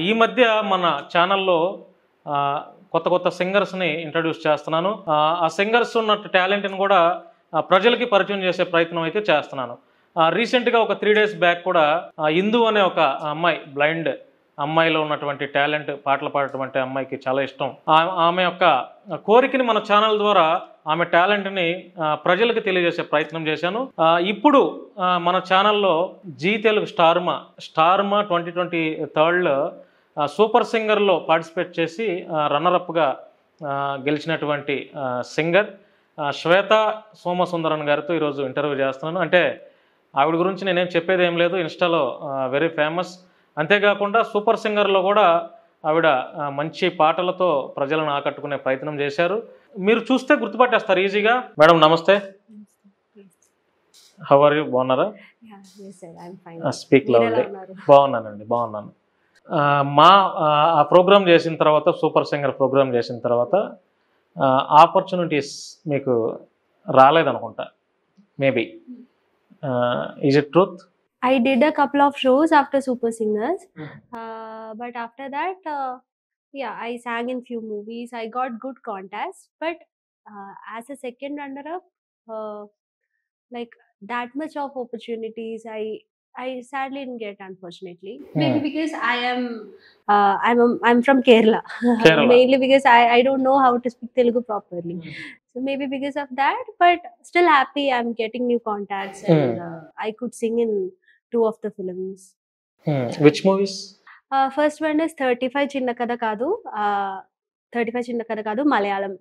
ఈ మధ్య మన ఛానల్లో కొత్త కొత్త సింగర్స్ని ఇంట్రడ్యూస్ చేస్తున్నాను. ఆ సింగర్స్ ఉన్న టాలెంట్ని కూడా ప్రజలకి పరిచయం చేసే ప్రయత్నం అయితే చేస్తున్నాను. రీసెంట్గా ఒక 3 days బ్యాక్ కూడా ఇందు అనే ఒక అమ్మాయి, బ్లైండ్ అమ్మాయిలో ఉన్నటువంటి టాలెంట్, పాటలు పాడేటువంటి అమ్మాయికి చాలా ఇష్టం. ఆమె యొక్క కోరికని మన ఛానల్ ద్వారా ఆమె టాలెంట్ని ప్రజలకు తెలియజేసే ప్రయత్నం చేశాను. ఇప్పుడు మన ఛానల్లో జీ తెలుగు స్టార్మా 2023లో సూపర్ సింగర్లో పార్టిసిపేట్ చేసి రన్నరప్గా గెలిచినటువంటి సింగర్ శ్వేత సోమసుందరన్ గారితో ఈరోజు ఇంటర్వ్యూ చేస్తున్నాను. అంటే ఆవిడ గురించి నేనేం చెప్పేది ఏం లేదు, ఇన్స్టాలో వెరీ ఫేమస్. అంతేకాకుండా సూపర్ సింగర్లో కూడా ఆవిడ మంచి పాటలతో ప్రజలను ఆకట్టుకునే ప్రయత్నం చేశారు. మీరు చూస్తే గుర్తుపట్టేస్తారు ఈజీగా. మేడం నమస్తే, హౌ ఆర్ యూ? బాగున్నారా? Speak lovely. బాగున్నాను. మా ఆ ప్రోగ్రామ్ చేసిన తర్వాత, సూపర్ సింగర్ ప్రోగ్రామ్ చేసిన తర్వాత ఆపర్చునిటీస్ మీకు రాలేదనుకుంటా, maybe. Is it truth? I did a couple of shows after Super Singers, but after that, yeah, I sang in few movies. I got good contests, but as a second runner-up, like that much of opportunities, I sadly didn't get, unfortunately. Maybe because I'm from Kerala. Mainly because I don't know how to speak Telugu properly. So maybe because of that, but still happy I'm getting new contacts and I could sing in 2 of the films. Which movies? First one is 35 Chinna Kada Kadu, 35 Chinna Kada Kadu Malayalam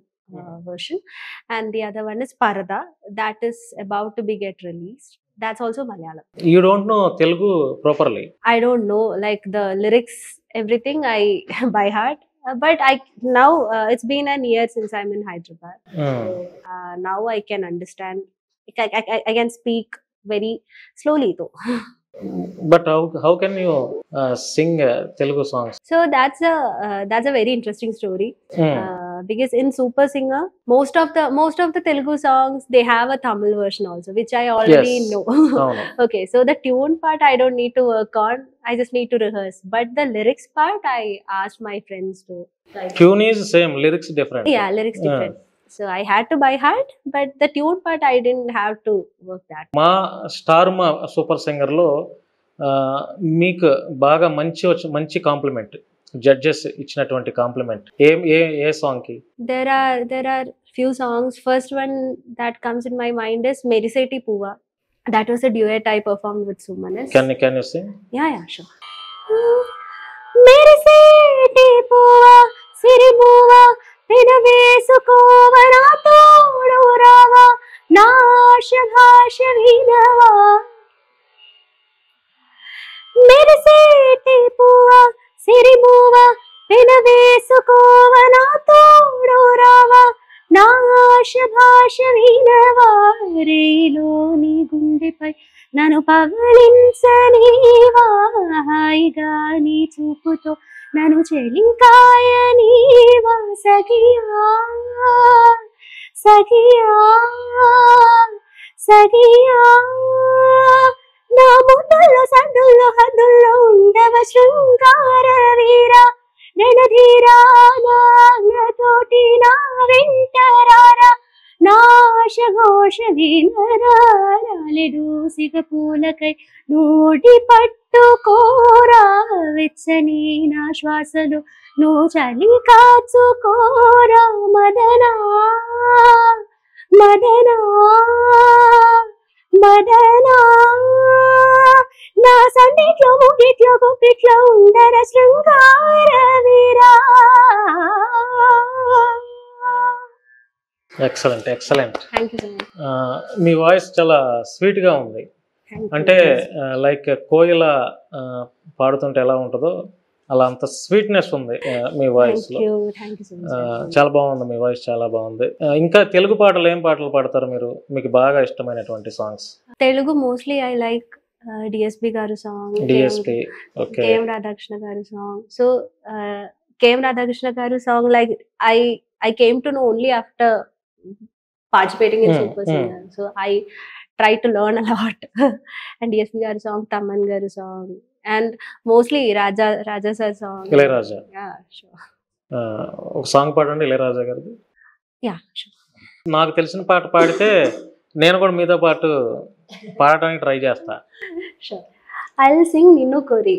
version, and the other one is Parada, that is about to be get released. That's also Malayalam. You don't know Telugu properly? I don't know, like the lyrics, everything I by heart. But now it's been a year since I'm in Hyderabad. Now I can understand. I can speak very slowly though. But how can you sing Telugu songs? So that's a very interesting story. Because in Super Singer, most of the Telugu songs, they have a Tamil version also, which I already know. Okay, so the tune part I don't need to work on, I just need to rehearse. But the lyrics part, I asked my friends to. Tune is same, lyrics different. Yeah, lyrics different. So I had to by heart, but the tune part I didn't have to work that. మా Star Maa super సింగర్లో మీకు బాగా మంచి complement, judges ఇచ్చినటువంటి complement ఏ song కి? There are few songs. First one that comes in my mind is Meriseti Puva. That was a duet I performed with Sumanis. Can you sing? Yeah, sure. Meriseti Puva Siri Puva Vesukowa na todu rava na bhasha vinava. Meriseti Puva Siri Puva Vesukowa na todu rava na bhasha vinava. Reiloni gundepai nanu pavalinsaniva, haiga nee chuputo nanu చెలికాయనీవా సఖియా నా ముద్దుల్లో సద్దుల్లో హద్దుల్లో ఉండవ శృంగార వీరా రణధీరా నాతోటి నా వెంటరారా నాశఘోష వినరాలెడూసిగ పూలకై నూటి పట్టుకోరా వెచ్చని నా శ్వాసలు నువ్వు చలి కాచుకోరా మదనా మదనా మదనా నా సందిట్లో ముగిట్లో గుప్పిట్లో ఉండర శృంగార వీరా. Excellent. Thank you so much. మీ వాయిస్ చాలా స్వీట్ గా ఉంది. అంటే లైక్ కోయిల పాడుతుంటే ఎలా ఉంటుందో అలా అంత స్వీట్నెస్ ఉంది మీ వాయిస్ లో. చాలా బాగుంది మీ వాయిస్, చాలా బాగుంది. ఇంకా తెలుగు పాటలు ఏం పాటలు పాడతారు మీరు? మీకు బాగా ఇష్టమైనటువంటి songs? Telugu mostly I like DSP గారు సాంగ్, కేఎం రాధాకృష్ణ గారు సాంగ్. సో కేఎం రాధాకృష్ణ గారు song like I came to know only after participating in Super Singer. So I tried to learn a lot. And DSP garu song, Tamman garu song, and mostly Raja sir song. Ilaiyaraaja Yeah, sure. ఒక song పాడండి ఇళయరాజా గారిది. Yeah, sure. నాకు తెలిసిన పాట పాడితే నేను కూడా మీతో పాటు పాడటానికి ట్రై చేస్తా. Sure. I'll sing Ninnu Kori.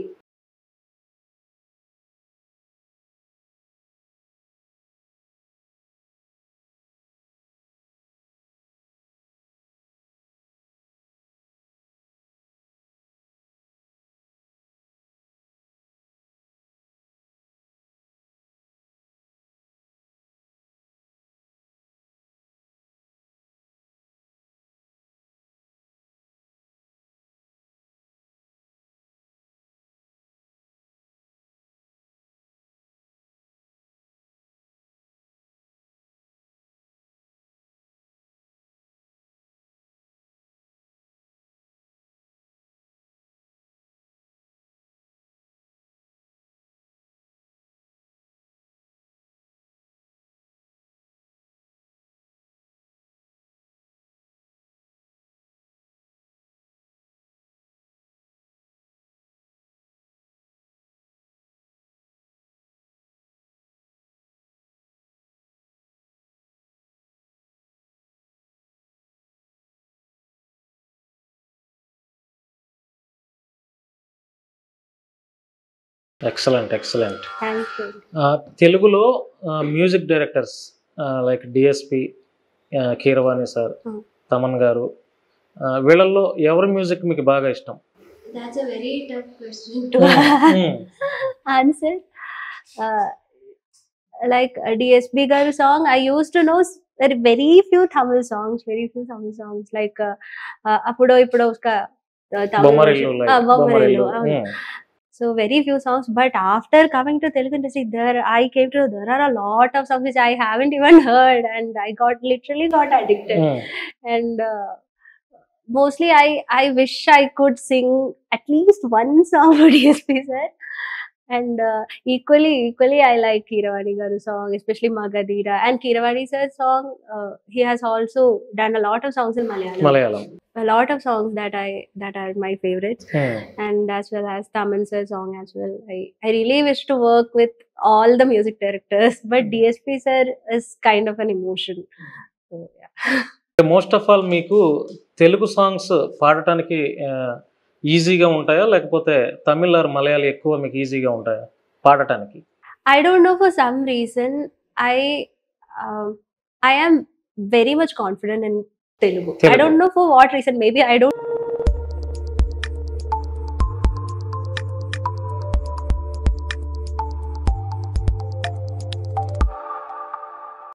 Excellent, excellent. Thank you. తెలుగులో music directors like DSP, Keeravani sir, Thaman గారు, వీళ్ళల్లో ఎవరి మ్యూజిక్ మీకు బాగా ఇష్టం? That's a very tough question to answer. Like DSP Garu song, I used to know very few Tamil songs, like Appudo Ippudo uska Tamil Bommarillu, version. like Bommarillu. Bommarillu. So very few songs, but after coming to Telugu industry, I came to know there are a lot of songs which I haven't even heard, and I literally got addicted. And mostly I wish I could sing at least one song for DSP sir. And equally I like Keeravani Garu song, especially Magadira. And Keeravani sir's song, he has also done a lot of songs in Malayalam. A lot of songs that are my favorites. And as well as Taman sir song as well. I really wish to work with all the music directors, but DSP sir is kind of an emotion. So yeah. Most of all మీకు Telugu songs పాడటానికి ఈజీగా ఉంటాయా, లేకపోతే Tamil are Malayali ఎక్కువ మీకు ఈజీగా ఉంటాయా పాడటానికి? I don't know, for some reason I am very much confident in Telugu. I don't know for what reason. Maybe I don't